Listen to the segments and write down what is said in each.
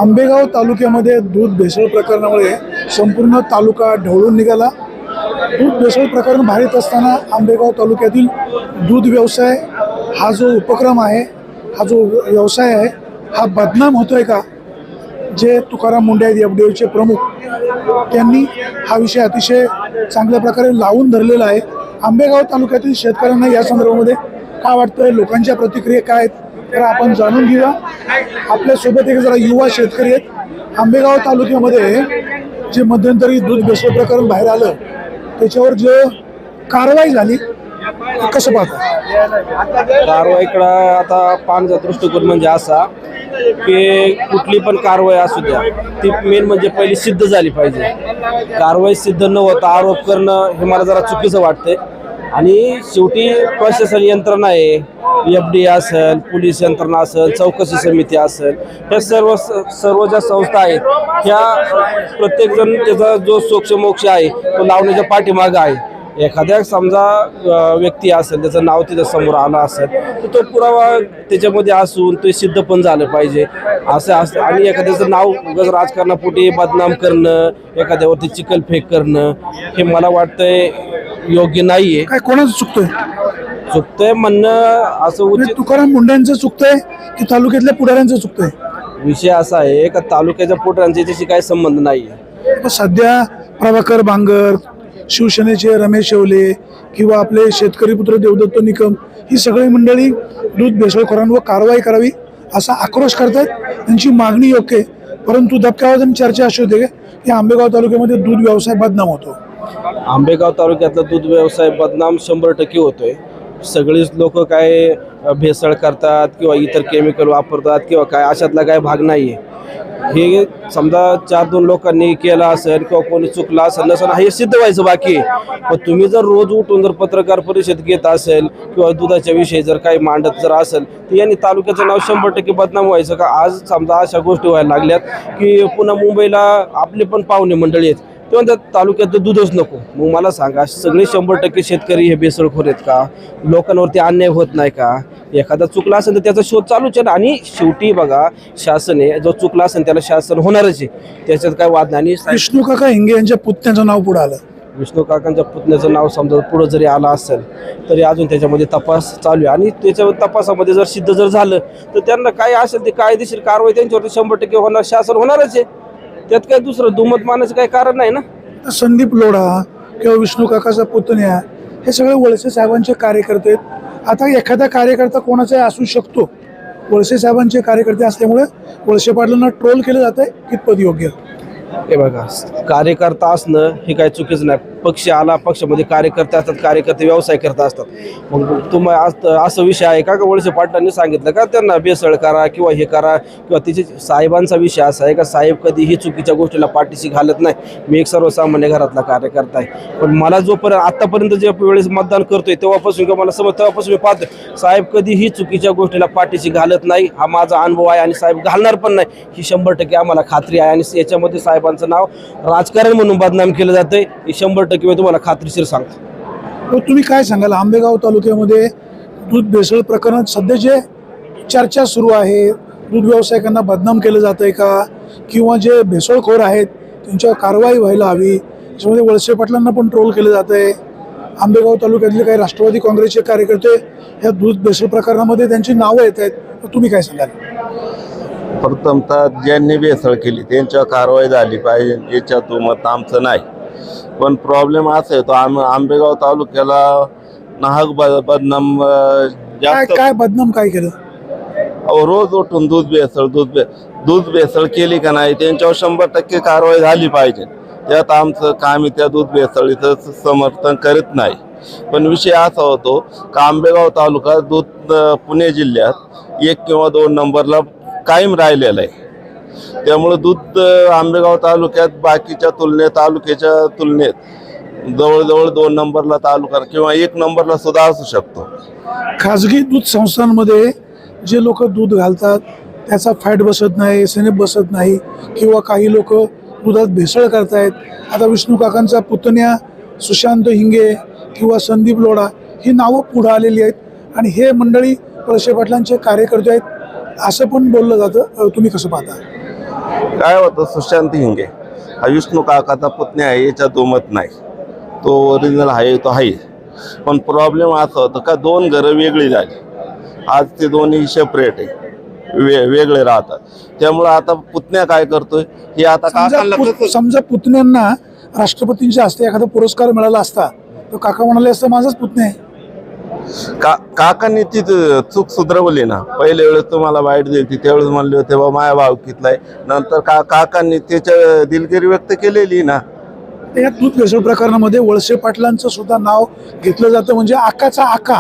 आंबेगाव तालुक्यामध्ये दूध भेसळ प्रकरणामुळे संपूर्ण तालुका ढवळून निघाला। दूध भेसळ प्रकरण बाहेर येत असताना आंबेगाव तालुक्यातील दूध व्यवसाय हा जो उपक्रम आहे, हा जो व्यवसाय आहे, हा बदनाम होतोय का? जे तुकाराम मुंडे आहेत एफडीओचे प्रमुख, त्यांनी हा विषय अतिशय चांगल्या प्रकारे लावून धरलेला आहे। आंबेगाव तालुक्यातील शेतकऱ्यांना या संदर्भामध्ये काय वाटतंय, लोकांच्या प्रतिक्रिया काय आहेत, तर आपण जाणून घेऊया। आपल्यासोबत एक जरा युवा शेतकरी आहेत। आंबेगाव तालुक्यामध्ये जे मध्यंतरी दूध भेसळ प्रकरण बाहेर आलं, त्याच्यावर जे कारवाई झाली, कसं पाहता? कारवाईकडे आता पाहण्याचा दृष्टिकोन म्हणजे असा की कुठली पण कारवाई असू द्या, ती मेन म्हणजे पहिली सिद्ध झाली पाहिजे। कारवाई सिद्ध न होता आरोप करणं हे मला जरा चुकीचं वाटतंय। आणि शेवटी प्रशासन यंत्रणा आहे, एफडी असेल, पोलीस यंत्रणा असेल, चौकशी समिती असेल, ह्या सर्व ज्या संस्था आहेत, ह्या प्रत्येकजण त्याचा जो सोक्षमोक्ष आहे तो लावण्याच्या पाठीमागं आहे। एखाद्या समजा व्यक्ती असेल, त्याचं नाव तिथं समोर आलं असेल, तर तो पुरावा त्याच्यामध्ये असून ते सिद्ध पण झालं पाहिजे असं असतं। आणि एखाद्याचं नाव उगाच राजकारणापोटी बदनाम करणं, एखाद्यावरती चिखलफेक करणं, हे मला वाटतंय योग्य नाहीये। काय कोणाचं चुकतंय म्हणणं असं उचित। तुकाराम मुंडेंचं चुकतंय की तालुक्यातल्या पुढाऱ्यांचं चुकतंय? विषय असा आहे का तालुक्याच्या पुढाऱ्यांचा याच्याशी काही संबंध नाहीये। सध्या प्रभाकर बांगर, शिवसेनेचे रमेश शेवले किंवा आपले शेतकरी पुत्र देवदत्त निकम, ही सगळी मंडळी दूध भेसळखोरांवर कारवाई करावी असा आक्रोश करतात। त्यांची मागणी योग्य आहे, परंतु दबक्यावर चर्चा अशी होते की आंबेगाव तालुक्यामध्ये दूध व्यवसाय बदनाम होतो। आंबेगाव तालुक्यातला दूध व्यवसाय बदनाम 100% होतोय। सगळीच लोक काय भेसळ करतात किंवा इतर केमिकल वापरतात किंवा काय, अशातला काय भाग नाहीये। हे समजा 4-2 लोकांनी केलं असेल किंवा कोणी चुकलं असेल नसेल, हे सिद्ध व्हायचं बाकी आहे। पण तुम्ही जर रोज उठून जर पत्रकार परिषद घेत असेल किंवा दुधाच्या विषयी जर काही मांडत जर असेल, तर यांनी तालुक्याचं नाव 100% बदनाम व्हायचं का? आज समजा अशा गोष्टी व्हायला लागल्यात की पुन्हा मुंबईला आपले पण पाहुणे मंडळी आहेत, ते म्हणतात तालुक्यातलं दूधच नको। मग मला सांगा, सगळे 100% शेतकरी हे बेसळखोर आहेत का? लोकांवरती अन्याय होत नाही का? एखादा चुकला असेल तर त्याचा शोध चालूच आहे ना। आणि शेवटी बघा, शासन आहे, जो चुकला असेल त्याला शासन होणारच आहे, त्याच्यात काय वाद नाही। विष्णू काका हिंगे यांच्या पुतण्याचं नाव पुढे आलं। विष्णू काकांच्या पुतण्याचं नाव समजा पुढं जरी आलं असेल तरी अजून त्याच्यामध्ये तपास चालू आहे। आणि त्याच्या तपासामध्ये जर सिद्ध जर झालं तर त्यांना काय असेल ते कायदेशीर कारवाई त्यांच्यावरती 100% होणार, शासन होणारच आहे। त्यात काय दुसरं दुमत मानायचं काही कारण नाही ना। संदीप लोढा किंवा विष्णू काकाचा पुतण्या, हे सगळे वळसे साहेबांचे कार्यकर्ते आहेत। आता एखादा कार्यकर्ता कोणाचाही असू शकतो, वळसे साहेबांचे कार्यकर्ते असल्यामुळे वळसे पाटलांना ट्रोल केलं जात आहे, कितपत योग्य? हे बघा, कार्यकर्ता असणं हे काही चुकीचं नाही। पक्ष आला, पक्षामध्ये कार्यकर्ते असतात, कार्यकर्ते व्यवसाय करत असतात। मग तुम्हाला असं विषय आहे का वळसे पाटलांनी सांगितलं का त्यांना बेसळ करा किंवा हे करा, किंवा तिचे साहेबांचा विषय असा आहे का साहेब कधीही चुकीच्या गोष्टीला पाठीशी घालत नाही। मी एक सर्वसामान्य घरातला कार्यकर्ता आहे, पण मला जोपर्यंत आतापर्यंत जे वेळेस मतदान करतोय तेव्हापासून किंवा मला समज तेव्हापासून मी पाहतो साहेब कधीही चुकीच्या गोष्टीला पाठीशी घालत नाही। हा माझा अनुभव आहे आणि साहेब घालणार पण नाही, ही 100% आम्हाला खात्री आहे। आणि याच्यामध्ये साहेबांचं नाव राजकारण म्हणून बदनाम केलं जातंय, हे 100% मी तुम्हाला खात्रीशीर सांगतो। तुम्ही काय सांगाल, आंबेगाव तालुक्यामध्ये दूध भेसळ प्रकरणात सध्या जे चर्चा सुरू आहे, दूध व्यावसायिकांना बदनाम केलं जातंय का, किंवा जे भेसळखोर आहेत त्यांच्यावर कारवाई व्हायला हवी, त्याच्यामध्ये वळसे पाटलांना पण ट्रोल केलं जातंय। आंबेगाव तालुक्यातले काही राष्ट्रवादी काँग्रेसचे कार्यकर्ते या दूध भेसळ प्रकरणामध्ये त्यांची नावं येत आहेत, तर तुम्ही काय सांगाल? प्रथमतः ज्यांनी भेसळ केली त्यांच्यावर कारवाई झाली पाहिजे, याच्यात मत आमचं नाही। पण प्रॉब्लेम असा आहे, तो आंबेगाव तालुक्याला नाहक बदनाम जास्त। काय बदनाम काय केलं? रोज उठून दूध भेसळ केली का नाही त्यांच्यावर 100% कारवाई झाली पाहिजे। त्यात आमचं काम त्या दूध भेसळीचं समर्थन करत नाही। पण विषय असा होतो का आंबेगाव तालुका दूध पुणे जिल्ह्यात 1 किंवा 2 नंबरला कायम राहिलेला आहे। त्यामुळे दूध आंबेगाव तालुक्यात बाकीच्या तालुक्याच्या तुलनेत जवळजवळ 2 नंबरला तालुका किंवा 1 नंबरला सुद्धा असू शकतो। खाजगी दूध संस्थांमध्ये जे लोक दूध घालतात त्याचा फॅट बसत नाही, सेनेप बसत नाही, किंवा काही लोक दुधात भेसळ करतायत। आता विष्णू काकांचा पुतण्या सुशांत हिंगे किंवा संदीप लोढा ही नावं पुढे आलेली आहेत आणि हे मंडळी वळसे पाटलांचे कार्यकर्ते आहेत असं पण बोललं जातं। तुम्ही कसं पाहता? काय होतं, सुशांत हिंगे हा विष्णू काकाचा पुतण्या आहे, याच्या दुमत नाही. तो ओरिजिनल आहे तो आहे. पण प्रॉब्लेम असा होता का 2 घरं वेगळी झाली. आज ते दोन्ही सेपरेट आहे, वेगळे राहतात. त्यामुळं आता पुतण्या काय करतोय हे आता काकांना समजा पुतण्यांना राष्ट्रपतींच्या हस्ते एखादा पुरस्कार मिळाला असता तर काका म्हणाले असतं माझाच पुतण्या आहे. काकांनी ती चूक सुधारवली ना. पहिल्या वेळेस तुम्हाला वाईट दिली त्यावेळेस म्हणले होते बा माया भावकीतला आहे. नंतर काकांनी त्याच्या दिलगिरी व्यक्त केलेली ना. या दूध भेसळ प्रकरणामध्ये वळसे पाटलांचं सुद्धा नाव घेतलं जातं, म्हणजे आकाचा आका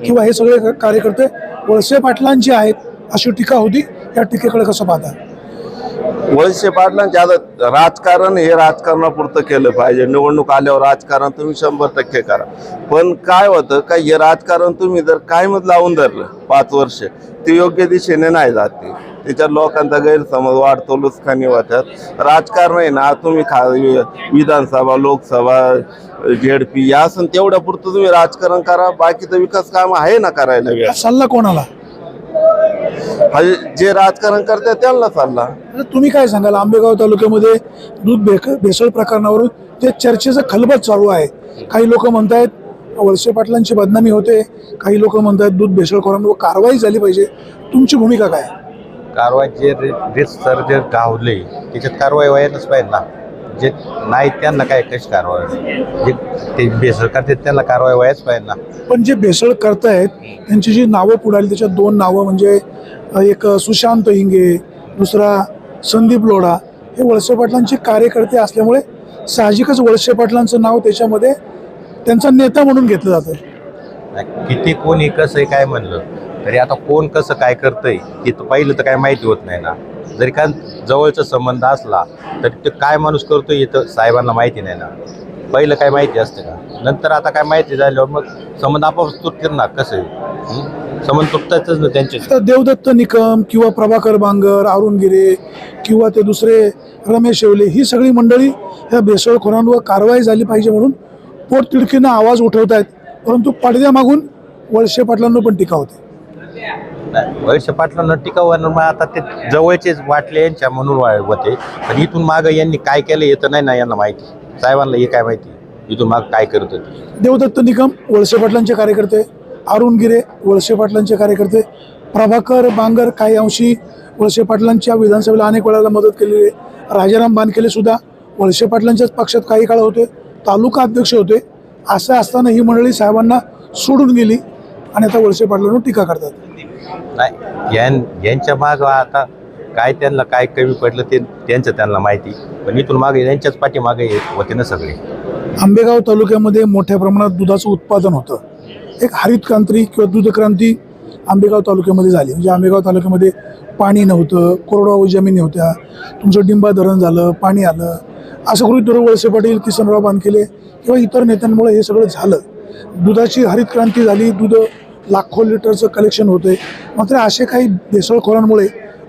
किंवा हे सगळे कार्यकर्ते वळसे पाटलांचे आहेत अशी टीका होती. या टीकेकडे कसं पाहता? वळसे पाटलांचे आता राजकारण हे राजकारणापुरतं केलं पाहिजे. निवडणूक आल्यावर राजकारण तुम्ही 100% करा. पण काय होतं का हे राजकारण तुम्ही जर कायमच लावून धरलं 5 वर्ष ते योग्य दिशेने नाही जाते. त्याच्यात लोकांचा गैरसमज वाढतो, लुचकानी होतात. राजकारण आहे ना तुम्ही विधानसभा, लोकसभा, ZP या असं तेवढ्या पुरतं तुम्ही राजकारण करा. बाकीचं विकास काम आहे ना करायला वेळ. सल्ला कोणाला? जे राजकारण करतात त्यांना सल्ला. तुम्ही काय सांगाल? आंबेगाव तालुक्यामध्ये दूध भेसळ प्रकरणावरून जे चर्चेचं खलबत चालू आहे. काही लोक म्हणतायत वळसे पाटलांची बदनामी होते, काही लोक म्हणतायत दूध भेसळखोरांवर कारवाई झाली पाहिजे. तुमची भूमिका काय? कारवाई जे रितसर जे गावले त्याच्यात कारवाई व्हायलाच पाहिजे ना. जे नाही त्यांना काय कशी कारवाई, जे ते भेसळ करतात त्यांना कारवाई व्हायच पाहिजे ना. पण जे भेसळ करतायत त्यांची जी नावं पुढे आली त्याच्यात 2 नावं म्हणजे एक सुशांत हिंगे, दुसरा संदीप लोढा, हे वळसे पाटलांचे कार्यकर्ते असल्यामुळे साहजिकच वळसे पाटलांचं नाव त्याच्यामध्ये त्यांचा नेता म्हणून घेतलं जातं. किती कोणी कसं काय म्हणलं तरी आता कोण कसं काय करतंय हे तर पहिलं तर काय माहिती होत नाही ना. जरी का जवळचा संबंध असला तरी ते काय माणूस करतोय हे तर साहेबांना माहिती नाही ना. पहिलं काय माहिती असतं का? नंतर आता काय माहिती झाल्यावर मग संबंध आपोआप तुटतील ना. कसं संबंध तुटतातच ना त्यांचे. तर देवदत्त निकम किंवा प्रभाकर बांगर, अरुण गिरे किंवा ते दुसरे रमेश येवले, ही सगळी मंडळी ह्या भेसळखोरांवर कारवाई झाली पाहिजे म्हणून पोटतिडकीनं आवाज उठवत आहेत. परंतु पडद्यामागून वळसे पाटलांना पण टीका होते. वळसे पाटलांना टीका होणार मग आता ते जवळचेच वाटले यांच्या म्हणून होते. पण इथून मागं यांनी काय केलं हे तर नाही ना यांना माहिती. साहेबांना हे काय माहिती इथून माग काय करत होते. देवदत्त निकम वळसे पाटलांचे कार्यकर्ते, अरुण गिरे वळसे पाटलांचे कार्यकर्ते, प्रभाकर बांगर काही अंशी वळसे पाटलांच्या विधानसभेला अनेक वेळाला मदत केलेली आहे. राजाराम बानकेले सुद्धा वळसे पाटलांच्याच पक्षात काही काळ होते, तालुका अध्यक्ष होते. असं असताना ही मंडळी साहेबांना सोडून गेली आणि आता वळसे पाटलांवर टीका करतात. नाही यांच्या माग आता काय त्यांना काय कमी पडलं ते त्यांचं त्यांना माहिती. पण इथून मागे यांच्याच पाठीमागे होते ना सगळे. आंबेगाव तालुक्यामध्ये मोठ्या प्रमाणात दुधाचं उत्पादन होतं. एक हरित क्रांती किंवा दूध क्रांती आंबेगाव तालुक्यामध्ये झाली. म्हणजे आंबेगाव तालुक्यामध्ये पाणी नव्हतं, कोरडवाहू जमिनी होत्या. तुमचं डिंबा धरण झालं, पाणी आलं. असं गृहीत धरून वळसे पाटील, किसनराव बानकेले किंवा इतर नेत्यांमुळे हे सगळं झालं. दुधाची हरित क्रांती झाली, दूध लाखो लिटरचं कलेक्शन होते. मात्र असे काही भेसळखोरांमुळे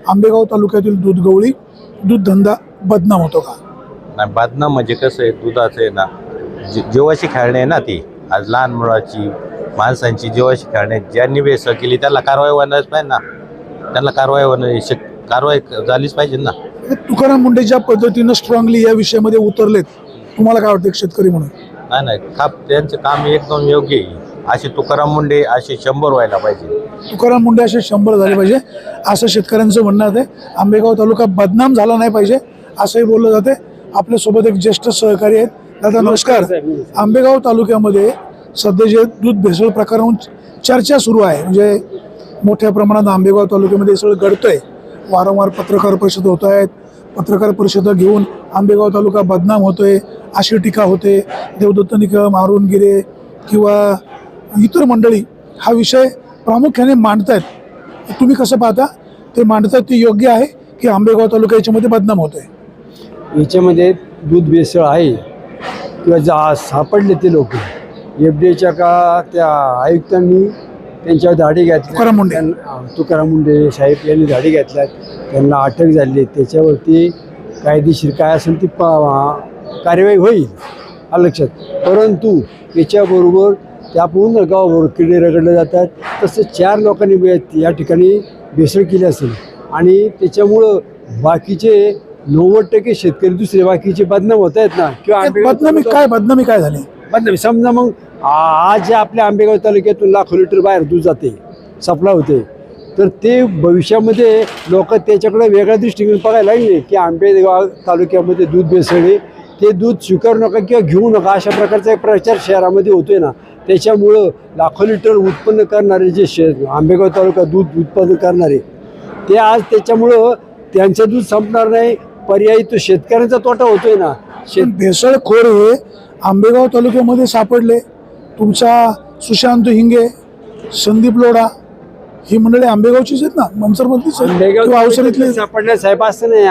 आंबेगाव तालुक्यातील दूध गवळी, दूध धंदा बदनाम होतो का? नाही बदनाम म्हणजे कसं आहे दुधाचं आहे ना, जेवाची खेळणे आहे ना ती. आज लहान मुलाची माणसांची जेवाची खेळणे ज्यांनी भेसळ केली त्याला कारवाई व्हायलाच पाहिजे ना. त्यांना कारवाई झालीच पाहिजे ना. तुकाराम मुंडे ज्या पद्धतीनं स्ट्रॉंगली या विषयामध्ये उतरलेत, तुम्हाला काय वाटतं शेतकरी म्हणून? नाही त्यांचं काम एकदम योग्य आहे. असे तुकाराम मुंडे असे 100 व्हायला पाहिजे. तुकाराम मुंडे असे 100 झाले पाहिजे असं शेतकऱ्यांचं म्हणणं आहे. आंबेगाव तालुका बदनाम झाला नाही पाहिजे असंही बोललं जाते. आपल्यासोबत एक ज्येष्ठ सहकारी आहेत. दादा नमस्कार. आंबेगाव तालुक्यामध्ये सध्या जे दूध भेसळ प्रकरण चर्चा सुरू आहे, म्हणजे मोठ्या प्रमाणात आंबेगाव तालुक्यामध्ये सगळं घडतंय. वारंवार पत्रकार परिषद होत आहेत. पत्रकार परिषदा घेऊन आंबेगाव तालुका बदनाम होतोय अशी टीका होते. देवदत्त निकम, अरुण गिरे किंवा इतर मंडळी हा विषय प्रामुख्याने मांडतायत. तुम्ही कसं पाहता? ते मांडतात ते योग्य आहे की आंबेगाव तालुका याच्यामध्ये बदनाम होतोय? याच्यामध्ये दूध भेसळ आहे किंवा सापडले ते लोक FDAच्या का त्या आयुक्तांनी त्यांच्यावर धाडी घातली. तुकाराम मुंडे साहेब यांनी धाडी घातल्यात, त्यांना अटक झाली. त्याच्यावरती कायदेशीर काय असेल ती कार्यवाही होईल लक्षात. परंतु याच्याबरोबर त्या पूर्ण गावाबरोबर किडे रगडले जातात. तसं 4 लोकांनी या ठिकाणी भेसळ केली असेल आणि त्याच्यामुळं बाकीचे 90% शेतकरी दुसरे बाकीचे बदनाम होत आहेत ना, किंवा बदनामी काय झाली? बदनामी समजा मग आज जे आपल्या आंबेगाव तालुक्यातून लाखो लिटर बाहेर दूध जाते, सप्लाय होते, तर ते भविष्यामध्ये लोक त्याच्याकडे वेगळ्या दृष्टीने बघायला लागले की आंबेगाव तालुक्यामध्ये दूध भेसळ आहे, ते दूध स्वीकारू नका किंवा घेऊ नका, अशा प्रकारचा एक प्रचार शहरामध्ये होतोय ना. त्याच्यामुळं लाखो लिटर उत्पन्न करणारे जे आंबेगाव तालुका दूध उत्पादन करणारे ते आज त्याच्यामुळं त्यांचं दूध संपणार नाही, पर्यायी तो शेतकऱ्यांचा तोटा होतोय ना. भेसळखोर हे आंबेगाव तालुक्यामध्ये सापडले. तुमचा सुशांत हिंगे, संदीप लोढा ही मंडळी आंबेगावचीच आहेत ना, मनसरमधलीच आहेत किंवा अवसरीतले सापडल्या साहेब असं नाही,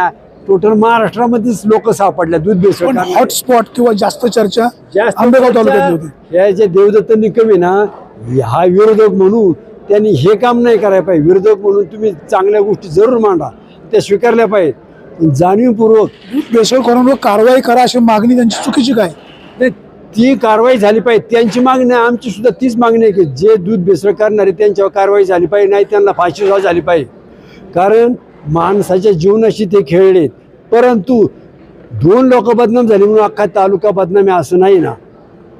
टोटल महाराष्ट्रामध्येच लोक सापडल्या दूध भेसळ. पण हॉटस्पॉट किंवा जास्त चर्चा आंबेगाव तालुक्यातली होती. या जे देवदत्त निकम आहे ना, हा विरोधक म्हणून त्यांनी हे काम नाही करायला पाहिजे. विरोधक म्हणून तुम्ही चांगल्या गोष्टी जरूर मांडा, त्या स्वीकारल्या पाहिजेत. जाणीवपूर्वक दूध भेसळखोरांवर कारवाई करा अशी मागणी त्यांची चुकीची काय? ती कारवाई झाली पाहिजे, त्यांची मागणी आहे, आमची सुद्धा तीच मागणी आहे की जे दूध भेसळ करणारे त्यांच्यावर कारवाई झाली पाहिजे, नाही त्यांना फाशी झाली पाहिजे. कारण माणसाच्या जीवनाशी ते खेळलेत. परंतु 2 लोक बदनाम झाले म्हणून अख्खा तालुका बदनाम आहे असं नाही ना.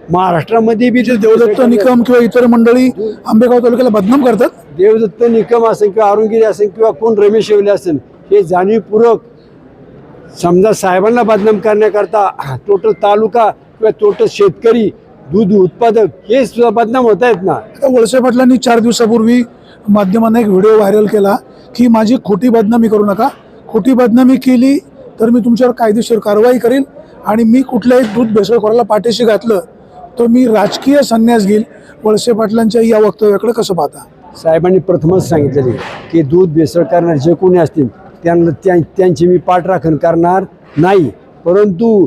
महाराष्ट्रामध्ये बी जे देवदत्त निकम किंवा इतर मंडळी आंबेगाव तालुक्याला बदनाम करतात, देवदत्त निकम असेल किंवा अरुणगिरी असेल किंवा कोण रमेश येवले असेल, हे जाणीवपूर्वक समजा साहेबांना बदनाम करण्याकरता टोटल तालुका किंवा टोटल शेतकरी दूध उत्पादक हे सुद्धा बदनाम होत आहेत ना. आता वळसे पाटलांनी 4 दिवसापूर्वी माध्यमांना एक व्हिडिओ व्हायरल केला की माझी खोटी बदनामी करू नका, खोटी बदनामी केली तर मी तुमच्यावर कायदेशीर कारवाई करेन आणि मी कुठल्याही दूध भेसळखोराला पाठीशी घातलं तर मी राजकीय संन्यास घेईल. वळसे पाटलांच्या या वक्तव्याकडे कसं पाहता? साहेबांनी प्रथमच सांगितलेले की दूध भेसळ करणारे जे कोणी असतील त्यांची मी पाठराखण करणार नाही. परंतु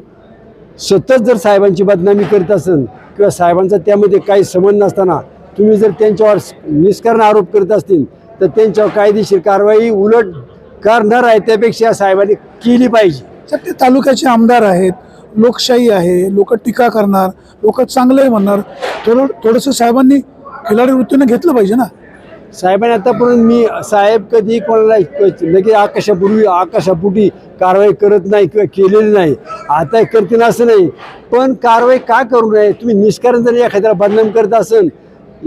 सतत जर साहेबांची बदनामी करत असेल किंवा साहेबांचा त्यामध्ये काही संबंध नसताना तुम्ही जर त्यांच्यावर निष्कारण आरोप करत असतील तर त्यांच्यावर कायदेशीर कारवाई उलट करणार आहे, त्यापेक्षा साहेबांनी केली पाहिजे. तर ते तालुक्याचे आमदार आहेत, लोकशाही आहे, लोक टीका करणार, लोक चांगले म्हणणार, थोडंसं साहेबांनी खिलाडी वृत्तीने घेतलं पाहिजे ना. साहेबांनी आतापर्यंत मी साहेब कधी कोणाला लगेच आकाशापोटी कारवाई करत नाही किंवा केलेली नाही, आता करतील असं नाही. पण कारवाई का करू नये? तुम्ही निष्कारण जर एखाद्याला बदनाम करत असेल,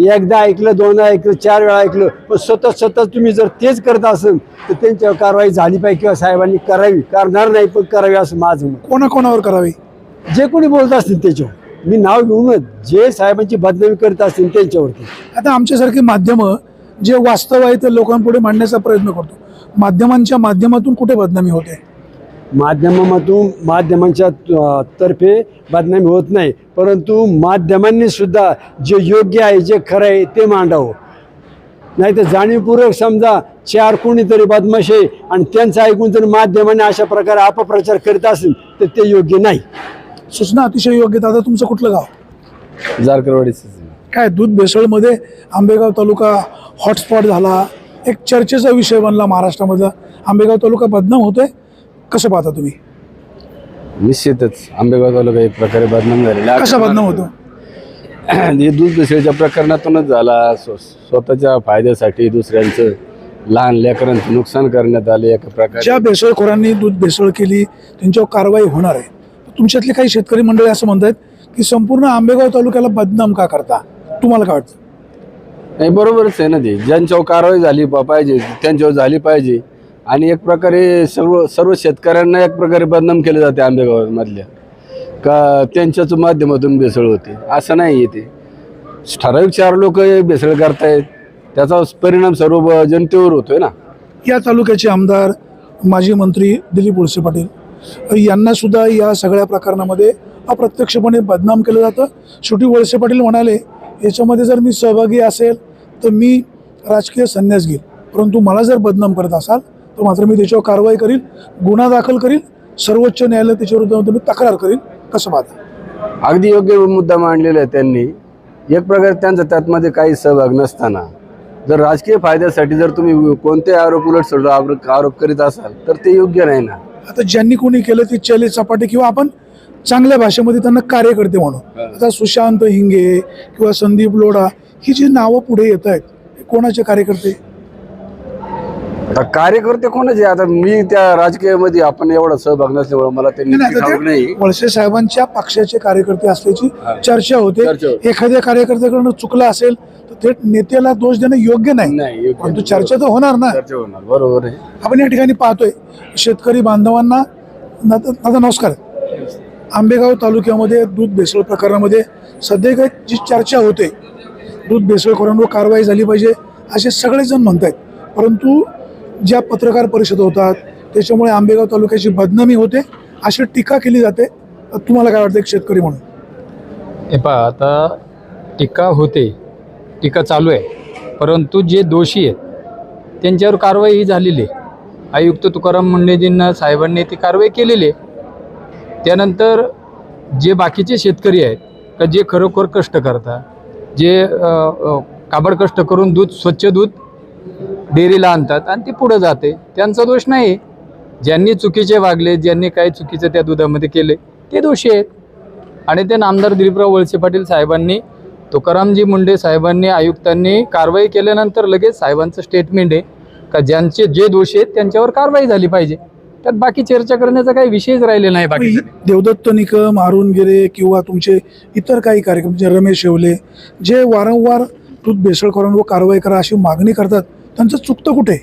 एकदा ऐकलं, 2दा ऐकलं, 4 वेळा ऐकलं, पण सतत तुम्ही जर तेच करत असेल तर त्यांच्यावर कारवाई झाली पाहिजे किंवा साहेबांनी करावी. करणार नाही पण करावी असं माझं मत. कोणाकोणावर करावी? जे कोणी बोलत असतील त्याच्यावर, मी नाव घेऊनच, जे साहेबांची बदनामी करत असतील त्यांच्यावरती. आता आमच्यासारखी माध्यमं जे वास्तव आहे ते लोकांपुढे मांडण्याचा प्रयत्न करतो, माध्यमांच्या माध्यमातून कुठे बदनामी होते? माध्यमांच्या तर्फे बदनामी होत नाही, परंतु माध्यमांनी सुद्धा जे योग्य आहे, जे खरं आहे ते मांडावं. नाही तर जाणीवपूर्वक समजा 4 कोणीतरी बदमाश आहे आणि त्यांचं ऐकून जर माध्यमाने अशा प्रकारे अपप्रचार करीत असेल तर ते योग्य नाही. सूचना अतिशय योग्य. दादा तुमचं कुठलं गाव? जारकरवाडी. काय दूध भेसळमध्ये आंबेगाव तालुका हॉटस्पॉट झाला, एक चर्चेचा विषय बनला महाराष्ट्रामधला. आंबेगाव तालुका बदनाम होतोय, कसं पाहता तुम्ही? निश्चितच आंबेगाव तालुका एक प्रकारे बदनाम झालेला. कसा बदनाम होतो? हे दूध भेसळीच्या प्रकरणातूनच झाला. स्वतःच्या फायद्यासाठी दुसऱ्यांचं लहान लेकरांचं नुकसान करण्यात आले एका प्रकारे. ज्या भेसळखोरांनी दूध भेसळ केली त्यांच्यावर कारवाई होणार आहे. तुमच्यातले काही शेतकरी मंडळी असं म्हणतात की संपूर्ण आंबेगाव तालुक्याला बदनाम का करता? तुम्हाला काय वाटतं? नाही, बरोबरच आहे ना. ते ज्यांच्यावर कारवाई झाली पाहिजे त्यांच्यावर झाली पाहिजे. आणि एक प्रकारे सर्व शेतकऱ्यांना एक प्रकारे बदनाम केले जाते आंबेगावामधल्या, का त्यांच्याच माध्यमातून भेसळ होते असं नाही. येते ठराविक 4 लोक भेसळ करतायत, त्याचा परिणाम सर्व जनतेवर होतोय ना. या तालुक्याचे आमदार माजी मंत्री दिलीप वळसे पाटील यांना सुद्धा या सगळ्या प्रकरणामध्ये अप्रत्यक्षपणे बदनाम केलं जातं. शेवटी वळसे पाटील म्हणाले याच्यामध्ये जर मी सहभागी असेल तर मी राजकीय संन्यास घेईल, परंतु मला जर बदनाम करत असाल तर मात्र मी त्याच्यावर कारवाई करील, गुन्हा दाखल करील, सर्वोच्च न्यायालय त्याच्याविरुद्ध मी तक्रार करील. कसं पाहता? अगदी योग्य मुद्दा मांडलेला आहे त्यांनी. एक प्रकारे त्यांचा त्यातमध्ये काही सहभाग नसताना जर राजकीय फायद्यासाठी जर तुम्ही कोणते आरोप उलट आरोप करीत असाल तर ते योग्य नाही ना. आता ज्यांनी कोणी केलं ते चले चपाटे किंवा आपण चांगल्या भाषेमध्ये त्यांना कार्यकर्ते म्हणू. आता सुशांत हिंगे किंवा संदीप लोढा ही जी नावं पुढे येत आहेत, कोणाचे कार्यकर्ते? आता कार्यकर्ते कोणाचे आता मी त्या राजकीयामध्ये आपण एवढा सहभाग नसल्यामुळे मला त्यांनी नाही, आता ठाऊक नाही. ते वळसे साहेबांच्या पक्षाचे कार्यकर्ते असल्याची चर्चा चर्चा होते. होते. एखाद्या कार्यकर्त्याकडून चुकलं असेल तर थेट नेत्याला दोष देणं योग्य नाही, नाही, योग्य परंतु नाही. चर्चा तर होणार ना. चर्चा होणार, बरोबर आहे. आपण या ठिकाणी पाहतोय शेतकरी बांधवांना दादा नमस्कार. आंबेगाव तालुक्यामध्ये दूध भेसळ प्रकरणामध्ये सध्या काही जी चर्चा होते, दूध भेसळखोरांवर कारवाई झाली पाहिजे असे सगळेजण म्हणत आहेत, परंतु ज्या पत्रकार परिषद होतात त्याच्यामुळे आंबेगाव तालुक्याची बदनामी होते अशी टीका केली जाते. तुम्हाला काय वाटतं एक शेतकरी म्हणून? हे पहा, आता टीका होते, टीका चालू आहे, परंतु जे दोषी आहेत त्यांच्यावर कारवाई ही झालेली आहे. आयुक्त तुकाराम मुंढेजींना साहेबांनी ती कारवाई केलेली आहे. त्यानंतर जे बाकीचे शेतकरी आहेत का जे खरोखर कष्ट करतात, जे काबड कष्ट करून दूध स्वच्छ दूध डेअरीला आणतात आणि ते पुढं जाते, त्यांचा दोष नाही. ज्यांनी चुकीचे वागले, ज्यांनी काही चुकीचं त्या दुधामध्ये केले ते दोषी आहेत. आणि ते आमदार दिलीपराव वळसे पाटील साहेबांनी, तुकारामजी मुंढे साहेबांनी, आयुक्तांनी कारवाई केल्यानंतर लगेच साहेबांचं स्टेटमेंट आहे का ज्यांचे जे दोषी आहेत त्यांच्यावर कारवाई झाली पाहिजे. त्यात बाकी चर्चा करण्याचा काही विषयच राहिलेला नाही. बाकी देवदत्त निकम, अरुण गिरे किंवा तुमचे इतर काही कार्यक्रम जे रमेश शेवले जे वारंवार दूध भेसळखोरांवर कारवाई करा अशी मागणी करतात, त्यांचं चुकतं कुठे?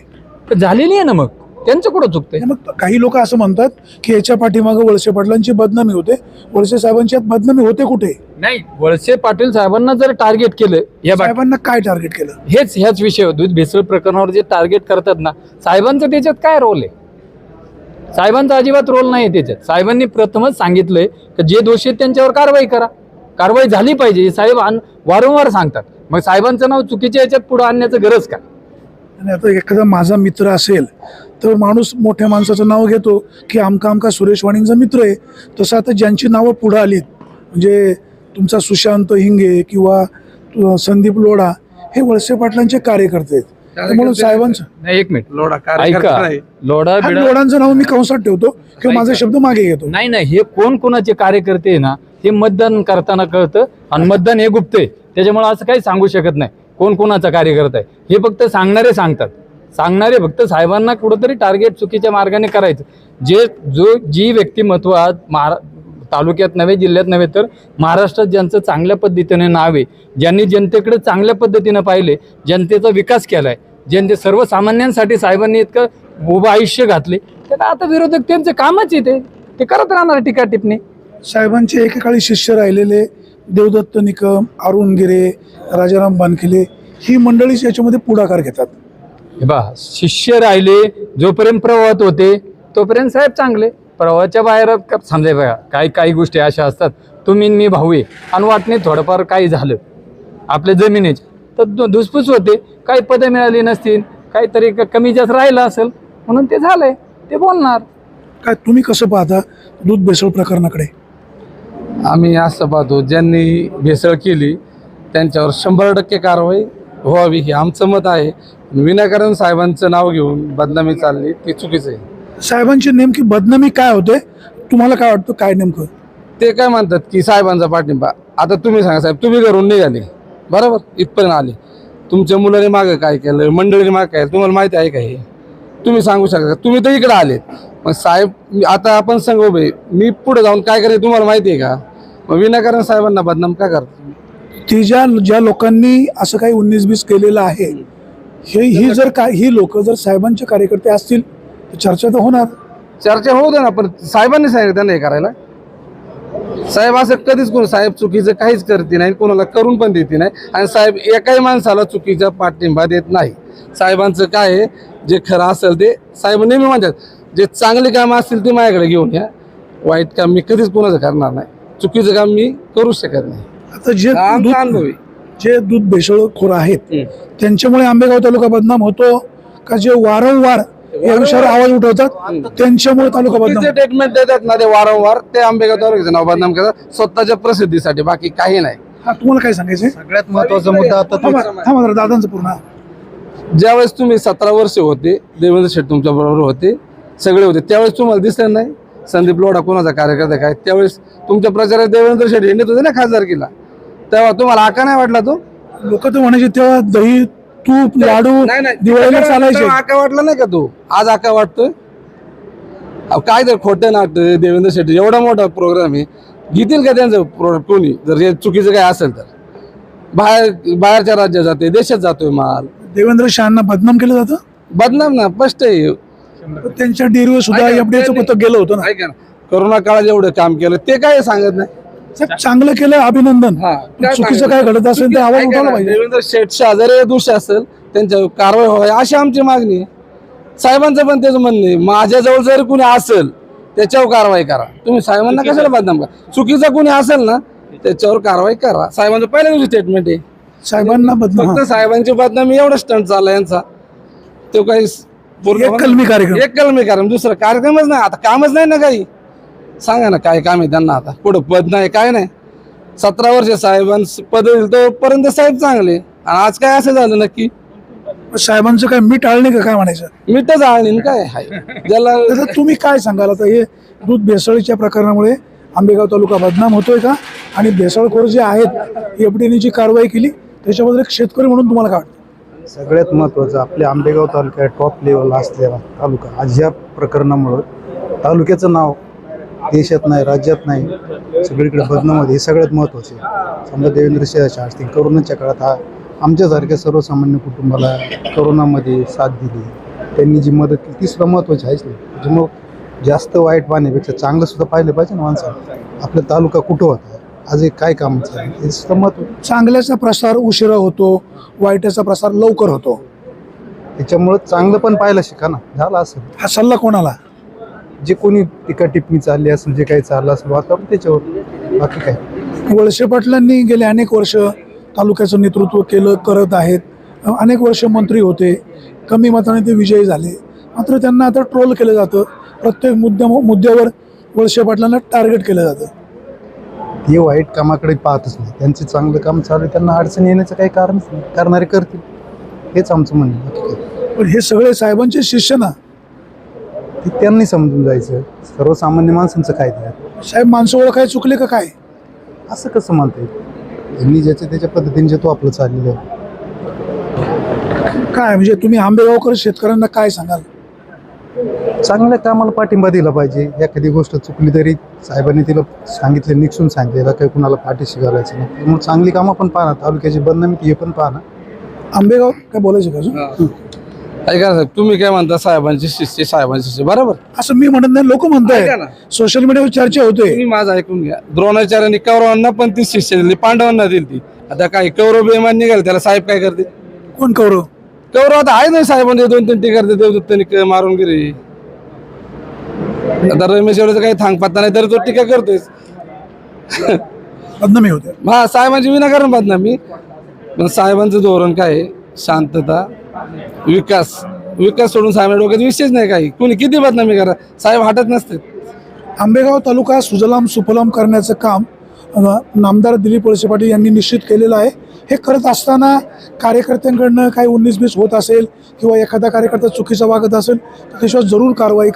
झालेली आहे ना, मग त्यांचं कुठं चुकतंय? मग काही लोक असं म्हणतात की याच्या पाठीमागं वळसे पाटलांची बदनामी होते, वळसे साहेबांची यात बदनामी होते कुठे? नाही, वळसे पाटील साहेबांना जर टार्गेट केलं, या साहेबांना काय टार्गेट केलं? ह्याच विषय दूध भेसळ प्रकरणावर जे टार्गेट करतात ना, साहेबांचं त्याच्यात काय रोल आहे? साहेबांचा अजिबात रोल नाही त्याच्यात. साहेबांनी प्रथमच सांगितलंय की जे दोषी आहेत त्यांच्यावर कारवाई करा, कारवाई झाली पाहिजे हे साहेब वारंवार सांगतात. मग साहेबांचं नाव चुकीच्या याच्यात पुढे आणण्याचं गरज काय? आणि आता एखादा माझा मित्र असेल तर माणूस मोठ्या माणसाचं नाव घेतो की आमका सुरेश वाणींचा मित्र आहे. तसं आता ज्यांची नावं पुढं आलीत म्हणजे तुमचा सुशांत हिंगे किंवा संदीप लोढा हे वळसे पाटलांचे कार्यकर्ते आहेत. त्यामुळे साहेबांचं नाही, एक मिनिट लोढा ऐका, कार्यकर्ता लोढा हा, बिडा लोढांचं नाव मी कंसात ठेवतो किंवा माझे शब्द मागे घेतो. नाही, हे कोण कोणाचे कार्यकर्ते आहे ना, हे मतदान करताना कळतं. आणि मतदान हे गुप्त आहे, त्याच्यामुळे असं काही सांगू शकत नाही कोण कोणाचा कार्यकर्ता आहे. हे फक्त सांगणारे सांगतात. सांगणारे फक्त साहेबांना कुठंतरी टार्गेट चुकीच्या मार्गाने करायचं. जी व्यक्तिमत्व आज तालुक्यात नव्हे, जिल्ह्यात नव्हे, तर महाराष्ट्रात ज्यांचं चांगल्या पद्धतीने नाव आहे, ज्यांनी जनतेकडे चांगल्या पद्धतीनं पाहिले, जनतेचा विकास केला आहे, ज्यांचे सर्वसामान्यांसाठी साहेबांनी इतकं उभं आयुष्य घातले, तर आता विरोधक त्यांचं कामच आहे ते करत राहणार टीका टिप्पणी. साहेबांचे एकेकाळी शिष्य राहिलेले देवदत्त निकम, अरुण गिरे, राजाराम बानखिले ही मंडळीच याच्यामध्ये पुढाकार घेतात. हे बा, शिष्य राहिले जोपर्यंत प्रवाहात होते तोपर्यंत साहेब चांगले. प्रवाहाच्या बाहेर समजा बघा, काही गोष्टी अशा असतात, तुम्ही मी भाऊ आहे आणि वाटणे थोडंफार काही झालं आपल्या जमिनीचे तर धुसफूस होते, काही पदं मिळाली नसतील, काहीतरी कमी जास्त राहिलं असेल म्हणून ते झालंय, ते बोलणार. काय तुम्ही कसं पाहता दूध भेसळ प्रकरणाकडे? आम्ही असं पाहतो, ज्यांनी भेसळ केली त्यांच्यावर 100% कारवाई व्हावी हे आमचं मत आहे. विनाकारण साहेबांचं नाव घेऊन बदनामी चालली ती चुकीचं आहे. साहेबांची नेमकी बदनामी काय होते, तुम्हाला काय वाटतं काय नेमकं? ते काय म्हणतात की साहेबांचा पाठिंबा. आता तुम्ही सांगा साहेब, तुम्ही घरून निघाले बरोबर, इथपर्यंत आले, तुमच्या मुलाने मागं काय केलं, मंडळीने मागं काय, तुम्हाला माहिती आहे का? हे तुम्ही सांगू शकता. तुम्ही तर इकडे आलेत, मग साहेब आता आपण सांगू भाई मी पुढे जाऊन काय करायचं तुम्हाला माहिती आहे का? मग विनाकारण साहेबांना बदनाम का करतो? ती ज्या लोकांनी असं काही 19-20 केलेलं आहे, ही लोक जर साहेबांचे कार्यकर्ते असतील तर चर्चा तर होणार. चर्चा होऊ दे ना, पण साहेबांनी सांगितलं त्यांना हे करायला. साहेब असं कधीच कोण साहेब चुकीचं काहीच करते नाही, कोणाला करून पण देते नाही. आणि साहेब एकाही माणसाला चुकीचा पाठिंबा देत नाही. साहेबांचं काय आहे, जे खरं असेल ते साहेब नेहमी म्हणतात, जे चांगले काम असतील ते माझ्याकडे घेऊन या, वाईट काम मी कधीच कोणाचं करणार नाही, चुकीचं काम मी करू शकत नाही. आता आमचा अनुभव आहे. जे दूध भेसळखोर आहेत त्यांच्यामुळे आंबेगाव तालुका बदनाम होतो का जे वारंवार या विषयावर आवाज उठवतात त्यांच्यामुळे तालुका बदनाम? ट्रीटमेंट देतात ना ते वारंवार, ते आंबेगाव तालुक्याचं नाव बदनाम करतात स्वतःच्या प्रसिद्धीसाठी, बाकी काही नाही. हा, तुम्हाला काय सांगायचं? सगळ्यात महत्वाचा मुद्दा आता थांबा जरा, दादांचं पूर्ण. ज्यावेळेस तुम्ही 17 वर्ष होते, देवेंद्र शेठ तुमच्या बरोबर होते, सगळे होते, त्यावेळेस तुम्हाला दिसलं नाही संदीप लोढा कोणाचा कार्यकर्ता काय? त्यावेळेस तुमच्या प्रचारात देवेंद्र शेठ हिंडत होते ना खासदारकीला, तेव्हा तुम्हाला आका नाही वाटला तो? लोक तर म्हणायचे तेव्हा दही तूप लाडू दिवाळीला चालायचे. आका वाटला नाही का तू आज आका वाटतोय? अहो, काय तर खोटं नाटक देवेंद्र शेट्टी एवढा मोठा प्रोग्राम आहे, घेतील का त्यांचं प्रोडक्ट कोणी जर हे चुकीचं काय असेल तर? बाहेरच्या राज्यात जाते, देशात जातोय माल. देवेंद्र शहांना बदनाम केलं जातं. बदनाम ना स्पष्ट आहे. त्यांच्या डेअरीवर सुद्धा एफडीएचं पथक गेलं होतं ना. ऐका ना, कोरोना काळात एवढं काम केलं ते काय सांगत नाही. साहेब, चांगलं केलं, अभिनंदन. हा, काय चुकीचं सांगत काय नाही. घडत असेल ते आवाज ऐका उठवला ना, पाहिजे. देवेंद्र शेठच्या जरी दोषी असेल त्यांच्यावर कारवाई व्हावी अशी आमची मागणी आहे. साहेबांचं पण त्याचं म्हणणं आहे, माझ्याजवळ जर कुणी असेल त्याच्यावर कारवाई करा. तुम्ही साहेबांना कशाला बदनाम करा? चुकीचा कुणी असेल ना त्याच्यावर कारवाई करा. साहेबांचं पहिल्या दिवशी स्टेटमेंट आहे. साहेबांना बदनाम. फक्त साहेबांची बदनामी एवढा स्टंट चालला यांचा, तो काही एक कलमी कार्यक्रम. एक कलमी कार्यक्रम, दुसरा कार्यक्रमच नाही. आता कामच नाही ना काही. सांगा ना काय काम आहे त्यांना? आता पुढं पद नाही काय नाही. 17 वर्ष साहेबांचं पद येईल तोपर्यंत साहेब चांगले, आणि आज काय असं झालं नक्की? साहेबांचं काय मीठ आळणे का काय म्हणायचं? मीठच आळणी काय आहे ज्याला. तर तुम्ही काय सांगाल आता हे दूध भेसळीच्या प्रकरणामुळे आंबेगाव तालुका बदनाम होतोय का? आणि भेसळखोर जे आहेत एफडीएने जी कारवाई केली त्याच्याबद्दल एक शेतकरी म्हणून तुम्हाला काय वाटतं? सगळ्यात महत्त्वाचं आपल्या आंबेगाव तालुक्यात टॉप लेवलला असलेला तालुका आज या प्रकरणामुळं तालुक्याचं नाव देशात नाही, राज्यात नाही, सगळीकडे बदनाम होते. हे सगळ्यात महत्त्वाचं आहे. समजा देवेंद्र शेठच्या असतील करोनाच्या काळात हा आमच्यासारख्या सर्वसामान्य कुटुंबाला करोनामध्ये साथ दिली, त्यांनी जी मदत केली ती सुद्धा महत्त्वाची आहेच नाही. म्हणजे मग जास्त वाईट पाहण्यापेक्षा चांगलं सुद्धा पाहिलं पाहिजे ना माणसाला. आपला तालुका कुठं होता, आज एक काय काम चाललं हे सुद्धा महत्त्वाचं. चांगल्याचा प्रसार उशिरा होतो, वाईटाचा प्रसार लवकर होतो. त्याच्यामुळं चांगलं पण पाहायला शिका ना. झालं असेल हा सल्ला कोणाला? जे कोणी टीका टिप्पणी चालली असेल, जे काही चाललं असेल वातावरण त्याच्यावर, बाकी काय. वळसे पाटलांनी गेले अनेक वर्ष तालुक्याचं नेतृत्व केलं, करत आहेत. अनेक वर्ष मंत्री होते, कमी मताने ते विजयी झाले. मात्र त्यांना आता ट्रोल केलं जातं. प्रत्येक मुद्द्यावर वळसे पाटलांना टार्गेट केलं जातं. ते वाईट कामाकडे पाहतच नाही. त्यांचे चांगलं काम चालू आहे, त्यांना अडचण येण्याचं काही कारणच नाही. करणारे करतील, हेच आमचं म्हणणं आहे, बाकी काय. पण हे सगळे साहेबांचे शिष्य ना. ते त्यांनी समजून जायचं. सर्वसामान्य माणसांचं काय ते. साहेब माणसं ओळखाय चुकले का काय? असं कसं म्हणता येईल? त्यांनी ज्याच्या त्याच्या पद्धतीने जे तो आपलं चाललेलं आहे. काय म्हणजे तुम्ही आंबेगावकर शेतकऱ्यांना काय सांगाल? चांगल्या कामाला पाठिंबा दिला पाहिजे. एखादी गोष्ट चुकली तरी साहेबांनी तिला सांगितलं, निक्षून सांगितलं, काही कुणाला पाठीशी घालायचं नाही. त्यामुळे चांगली कामं पण पाहा, तालुक्याची बदनामी हे पण पाहा ना. आंबेगाव काय बोलायचं का अजून? ऐका ना साहेब, तुम्ही काय म्हणता साहेबांची शिष्य, साहेबांची शिष्य बरोबर. असं मी म्हणत नाही, लोक म्हणताय, ऐका ना. सोशल मीडियावर चर्चा होते. तुम्ही माझं ऐकून घ्या. द्रोणाचार्यांनी कौरवांना पण ती शिष्य दिली, पांडवांना दिली ती. आता काय कौरव बेमान निघाल त्याला साहेब काय करते? कोण कौरव? कौरव आता आहे नाही साहेबांचे 2-3 टीका करते, देवदत्तांनी मारून गेले. आता रमेश एवढं काही थांग पत्ता नाही तरी तो टीका करतोय. बदनामी होते. हा, साहेबांची विनाकारण बदनामी. पण साहेबांचं धोरण काय आहे? शांतता, विकास. विकास सोडून साहेबांच्या डोक्यात विषयच नाही काही. कुणी किती बदनामी करा, साहेब हटत नसते. आंबेगाव तालुका सुजलाम सुफलाम करण्याचं काम नामदार दिलीप वळसे पाटील यांनी निश्चित केलेलं आहे. हे करत असताना कार्यकर्त्यांकडनं काही 19-20 होत असेल किंवा एखादा कार्यकर्ता चुकीचा वागत असेल तर त्याच्यावर जरूर कारवाई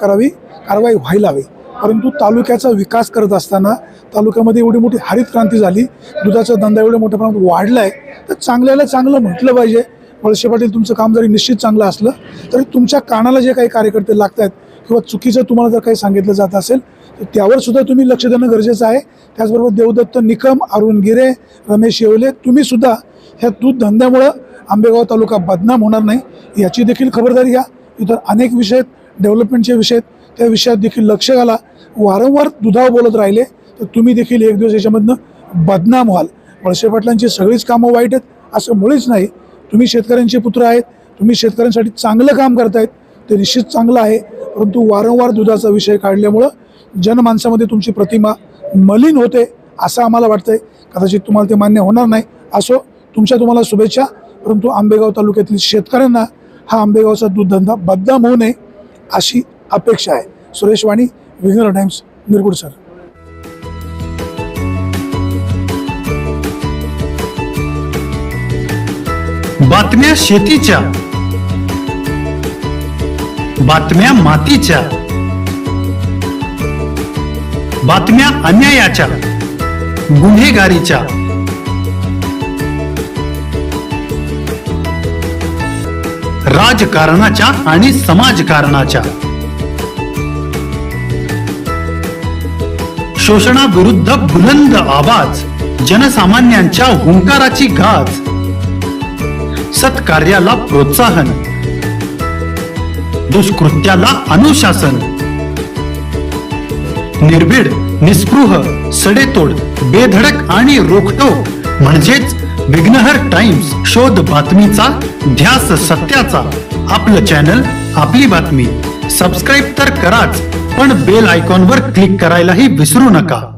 व्हायला हवी. परंतु तालुक्याचा विकास करत असताना तालुक्यामध्ये एवढी मोठी हरित क्रांती झाली, दुधाचा धंदा एवढ्या मोठ्या प्रमाणात वाढला आहे, तर चांगल्याला चांगलं म्हटलं पाहिजे. वळसे पाटील तुमचं काम जरी निश्चित चांगलं असलं तरी तुमच्या कानाला जे काही कार्यकर्ते लागत आहेत किंवा चुकीचं तुम्हाला जर काही सांगितलं जात असेल तर त्यावर सुद्धा तुम्ही लक्ष देणं गरजेचं आहे. त्याचबरोबर देवदत्त निकम, अरुण गिरे, रमेश येवले, तुम्ही सुद्धा ह्या दूध धंद्यामुळं आंबेगाव तालुका बदनाम होणार नाही याची देखील खबरदारी घ्या. इतर अनेक विषय आहेत, डेव्हलपमेंटचे विषय आहेत, त्या विषयात देखील लक्ष घाला. वारंवार दुधावर बोलत राहिले तर तुम्ही देखील एक दिवस याच्यामधनं बदनाम व्हाल. वळसे पाटलांची सगळीच कामं वाईट आहेत असं मुळीच नाही. तुम्ही शेतकऱ्यांचे पुत्र आहेत, तुम्ही शेतकऱ्यांसाठी चांगलं काम करतायत, ते निश्चित चांगलं आहे. परंतु वारंवार दुधाचा विषय काढल्यामुळं जनमानसामध्ये तुमची प्रतिमा मलिन होते असं आम्हाला वाटतंय. कदाचित तुम्हाला ते मान्य होणार नाही. असो, तुम्हाला शुभेच्छा. परंतु आंबेगाव तालुक्यातील शेतकऱ्यांना हा आंबेगावचा दूध धंदा बदनाम होऊ नये अशी अपेक्षा आहे. सुरेश वाणी, विघ्नर टाइम्स, निरगुड सर. बातम्या शेतीच्या, बातम्या मातीच्या, बातम्या अन्यायाच्या, गुन्हेगारीच्या, राजकारणाच्या आणि समाजकारणाच्या. शोषणाविरुद्ध बुलंद आवाज, जनसामान्यांच्या हुंकाराची गाज, सत्कार्याला प्रोत्साहन, दुष्कृत्याला अनुशासन. निर्भीड, निस्पृह, सडेतोड, बेधडक आणि रोखटोक म्हणजेच विघ्नहर टाइम्स. शोध बातमीचा, ध्यास सत्याचा. आपलं चॅनल, आपली बातमी. सबस्क्राईब तर कराच, पण बेल आयकॉनवर क्लिक करायलाही विसरू नका.